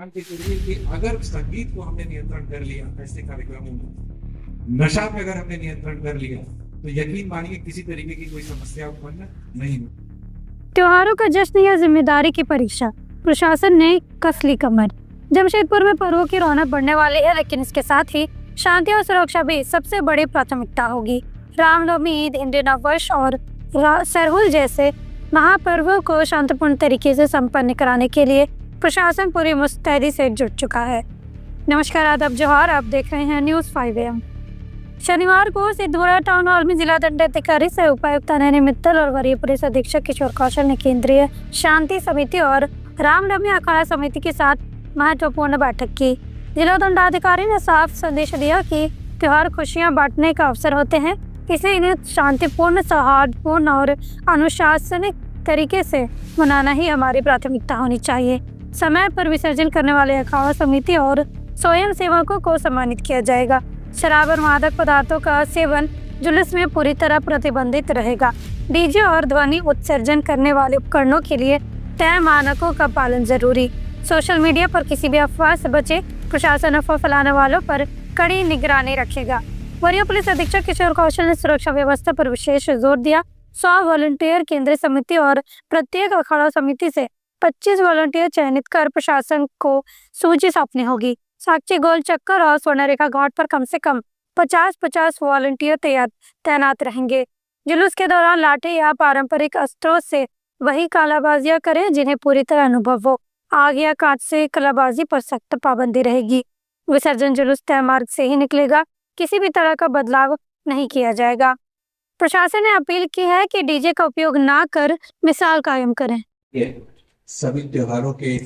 मान के चलिए कि अगर संगीत को हमने नियंत्रण कर लिया ऐसे कार्यक्रमों में, नशा पे अगर हमने नियंत्रण कर लिया, तो यकीन मानिए किसी तरीके की कोई समस्या उत्पन्न नहीं होगी। त्योहारों का जश्न या जिम्मेदारी की परीक्षा, प्रशासन ने कस ली कमर। जमशेदपुर में पर्वों की रौनक बढ़ने वाली है, लेकिन इसके साथ ही शांति और सुरक्षा भी सबसे बड़ी प्राथमिकता होगी। रामनवमी, ईद, इंडियन नव वर्ष और सरहुल जैसे महापर्वों को शांतिपूर्ण तरीके से संपन्न कराने के लिए प्रशासन पूरी मुस्तैदी से जुट चुका है। नमस्कार, आदाब, जोहार। आप देख रहे हैं न्यूज़ 5 AM। शनिवार को सिद्धपुरा टाउन हॉल में जिला दंडाधिकारी सह उपायुक्त अनन्या मित्तल और वरीय पुलिस अधीक्षक किशोर कौशल ने केंद्रीय शांति समिति और रामनवमी अखाड़ा समिति के साथ महत्वपूर्ण बैठक की। जिला दंडाधिकारी ने साफ संदेश दिया कि त्योहार खुशियां बांटने का अवसर होते हैं, इसलिए इन्हें शांतिपूर्ण, सौहार्दपूर्ण और अनुशासनिक तरीके से मनाना ही हमारी प्राथमिकता होनी चाहिए। समय पर विसर्जन करने वाले अखाड़ा समिति और स्वयं सेवकों को सम्मानित किया जाएगा। शराब और मादक पदार्थों का सेवन जुलूस में पूरी तरह प्रतिबंधित रहेगा। डीजे और ध्वनि उत्सर्जन करने वाले उपकरणों के लिए तय मानकों का पालन जरूरी। सोशल मीडिया पर किसी भी अफवाह से बचे। प्रशासन अफवाह फैलाने वालों पर कड़ी निगरानी रखेगा। वरीय पुलिस अधीक्षक किशोर कौशल ने सुरक्षा व्यवस्था पर विशेष जोर दिया। 100 वॉलंटियर केंद्रीय समिति और प्रत्येक अखाड़ा समिति से 25 वॉलंटियर चयनित कर प्रशासन को सूची सौंपनी होगी। साक्षी गोल चक्कर और स्वर्णरेखा घाट पर कम से कम 50-50 वॉलंटियर तैनात रहेंगे। जुलूस के दौरान लाठी या पारंपरिक अस्त्रों से वही कलाबाजियां करें जिन्हें पूरी तरह अनुभव हो। आग या कांच से कलाबाजी पर सख्त पाबंदी रहेगी। विसर्जन जुलूस तय मार्ग से ही निकलेगा, किसी भी तरह का बदलाव नहीं किया जाएगा। प्रशासन ने अपील की है कि डीजे का उपयोग ना कर मिसाल कायम करें। सभी त्योहारों के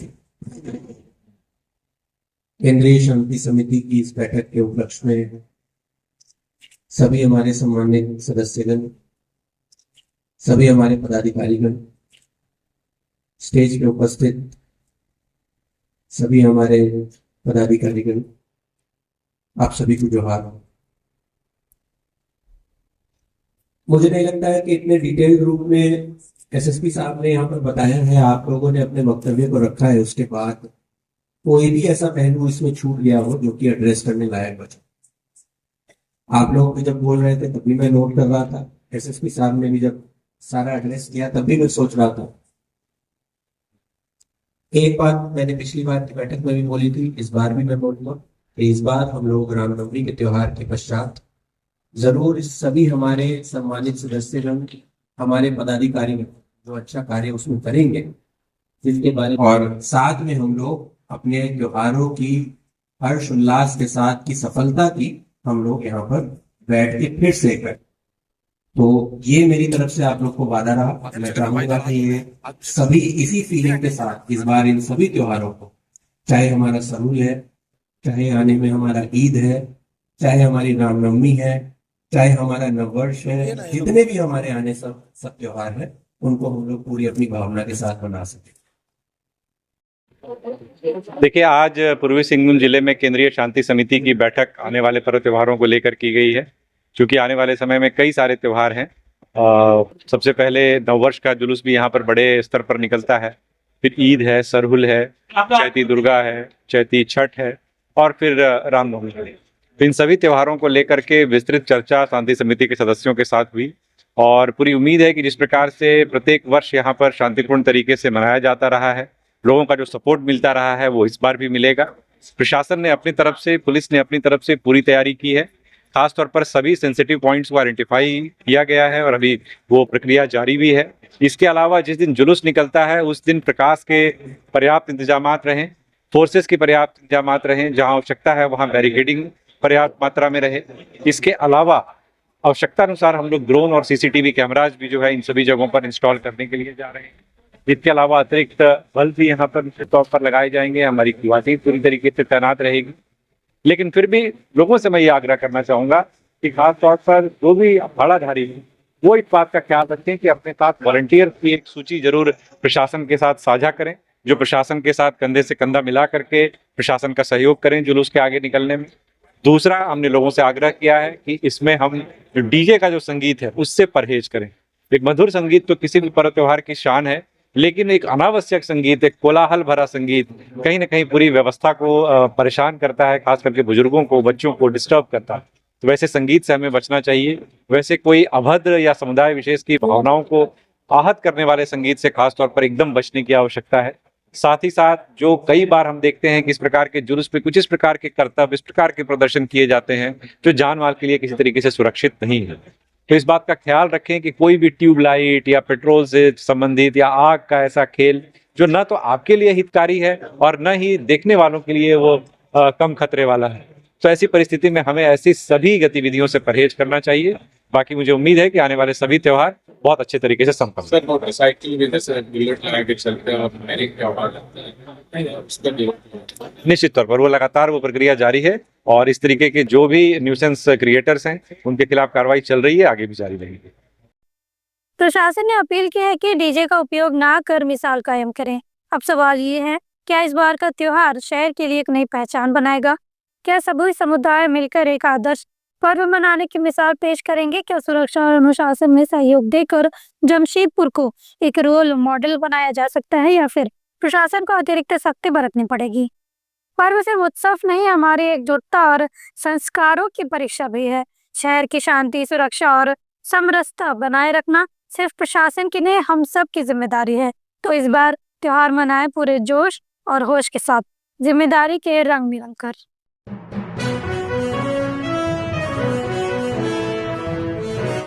केंद्रीय शांति समिति की इस बैठक के उपलक्ष्य में सभी हमारे सम्मानित सदस्यगण, सभी हमारे पदाधिकारीगण, स्टेज पे उपस्थित सभी हमारे पदाधिकारीगण, आप सभी को जोहार। मुझे नहीं लगता है कि इतने डिटेल्ड रूप में एसएसपी साहब ने यहाँ पर बताया है, आप लोगों ने अपने वक्तव्य को रखा है। उसके बाद कोई भी ऐसा पहलू इसमें छूट गया हो जो कि एड्रेस करने लायक बचा। आप लोग भी जब बोल रहे थे तभी मैं नोट कर रहा था, एसएसपी साहब ने भी जब सारा एड्रेस किया तभी मैं सोच रहा था। एक बात मैंने पिछली बार की बैठक में भी बोली थी, इस बार भी मैं बोलूंगा कि इस बार हम लोग रामनवमी के त्योहार के पश्चात जरूर सभी हमारे सम्मानित सदस्यगण, हमारे पदाधिकारी जो अच्छा कार्य उसमें करेंगे, जिसके बारे में और साथ में हम लोग अपने त्योहारों की हर्ष उल्लास के साथ की सफलता की हम लोग यहाँ पर बैठ के फिर से करें। तो ये मेरी तरफ से आप लोग को वादा रहा। मैं चाहूंगा कि ये सभी इसी फीलिंग के साथ इस बार इन सभी त्योहारों को, चाहे हमारा सरहुल है, चाहे आने में हमारा ईद है, चाहे हमारी रामनवमी है, चाहे हमारा नववर्ष है, जितने भी हमारे आने सब त्योहार है, उनको हम लोग पूरी अपनी भावना के साथ मना सके। देखिए, आज पूर्वी सिंहभूम जिले में केंद्रीय शांति समिति की बैठक आने वाले पर्व त्योहारों को लेकर की गई है। क्योंकि आने वाले समय में कई सारे त्योहार हैं। सबसे पहले नववर्ष का जुलूस भी यहाँ पर बड़े स्तर पर निकलता है, फिर ईद है, सरहुल है, चैती दुर्गा है, चैती छठ है और फिर रामनवमी है। तो इन सभी त्योहारों को लेकर के विस्तृत चर्चा शांति समिति के सदस्यों के साथ हुई और पूरी उम्मीद है कि जिस प्रकार से प्रत्येक वर्ष यहाँ पर शांतिपूर्ण तरीके से मनाया जाता रहा है, लोगों का जो सपोर्ट मिलता रहा है वो इस बार भी मिलेगा। प्रशासन ने अपनी तरफ से, पुलिस ने अपनी तरफ से पूरी तैयारी की है। खासतौर पर सभी सेंसिटिव पॉइंट्स को आइडेंटिफाई किया गया है और अभी वो प्रक्रिया जारी भी है। इसके अलावा जिस दिन जुलूस निकलता है उस दिन प्रकाश के पर्याप्त इंतजामात रहें, फोर्सेस की पर्याप्त इंतजामात रहें, जहां आवश्यकता है वहां बैरिकेडिंग पर्याप्त मात्रा में रहे। इसके अलावा आवश्यकता अनुसार हम लोग ड्रोन और सीसीटीवी कैमराज भी जो है इन सभी जगहों पर इंस्टॉल करने के लिए जा रहे हैं। इसके अलावा अतिरिक्त बल भी यहाँ पर निश्चित तौर पर लगाए जाएंगे। हमारी क्वालिटी पूरी तरीके से तैनात रहेगी। लेकिन फिर भी लोगों से मैं ये आग्रह करना चाहूंगा कि खास तौर पर जो भी अखाड़ाधारी हैं वो इस बात का ख्याल रखें कि अपने साथ वॉलंटियर की एक सूची जरूर प्रशासन के साथ साझा करें, जो प्रशासन के साथ कंधे से कंधा मिला करके प्रशासन का सहयोग करें जुलूस के आगे निकलने में। दूसरा, हमने लोगों से आग्रह किया है कि इसमें हम डीजे का जो संगीत है उससे परहेज करें। एक मधुर संगीत तो किसी भी पर्व त्योहार की शान है, लेकिन एक अनावश्यक संगीत, एक कोलाहल भरा संगीत कहीं ना कहीं पूरी व्यवस्था को परेशान करता है, खास करके बुजुर्गों को, बच्चों को डिस्टर्ब करता है। तो वैसे संगीत से हमें बचना चाहिए। वैसे कोई अभद्र या समुदाय विशेष की भावनाओं को आहत करने वाले संगीत से खास तौर पर एकदम बचने की आवश्यकता है। साथ ही साथ जो कई बार हम देखते हैं कि इस प्रकार के जुलूस पे कुछ इस प्रकार के करतब, इस प्रकार के प्रदर्शन किए जाते हैं जो जान माल के लिए किसी तरीके से सुरक्षित नहीं है। तो इस बात का ख्याल रखें कि कोई भी ट्यूबलाइट या पेट्रोल से संबंधित या आग का ऐसा खेल जो न तो आपके लिए हितकारी है और न ही देखने वालों के लिए वो कम खतरे वाला है। तो ऐसी परिस्थिति में हमें ऐसी सभी गतिविधियों से परहेज करना चाहिए। बाकी मुझे उम्मीद है कि आने वाले सभी त्योहार बहुत अच्छे तरीके से संपन्न सर मोटरसाइकिल भी जैसे बुलेट लगा के चलते हैं और मैरिज त्योहार लगता है उसका भी निश्चित तौर पर वो लगातार वो प्रक्रिया जारी है और इस तरीके के जो भी न्यूसेंस क्रिएटर्स हैं उनके खिलाफ कार्रवाई चल रही है, आगे भी जारी रहेगी। प्रशासन ने अपील की है कि डीजे का उपयोग ना कर मिसाल कायम करें। अब सवाल ये है, क्या इस बार का त्योहार शहर के लिए एक नई पहचान बनाएगा? क्या सभी समुदाय मिलकर एक आदर्श पर्व मनाने की मिसाल पेश करेंगे? क्या सुरक्षा और अनुशासन में सहयोग देकर जमशेदपुर को एक रोल मॉडल बनाया जा सकता है या फिर प्रशासन को अतिरिक्त सख्ती बरतनी पड़ेगी? पर्व सिर्फ उत्सव नहीं, हमारी एकजुटता और संस्कारों की परीक्षा भी है। शहर की शांति, सुरक्षा और समरसता बनाए रखना सिर्फ प्रशासन की नहीं, हम सब की जिम्मेदारी है। तो इस बार त्योहार मनाएं पूरे जोश और होश के साथ, जिम्मेदारी के रंग में रंग कर।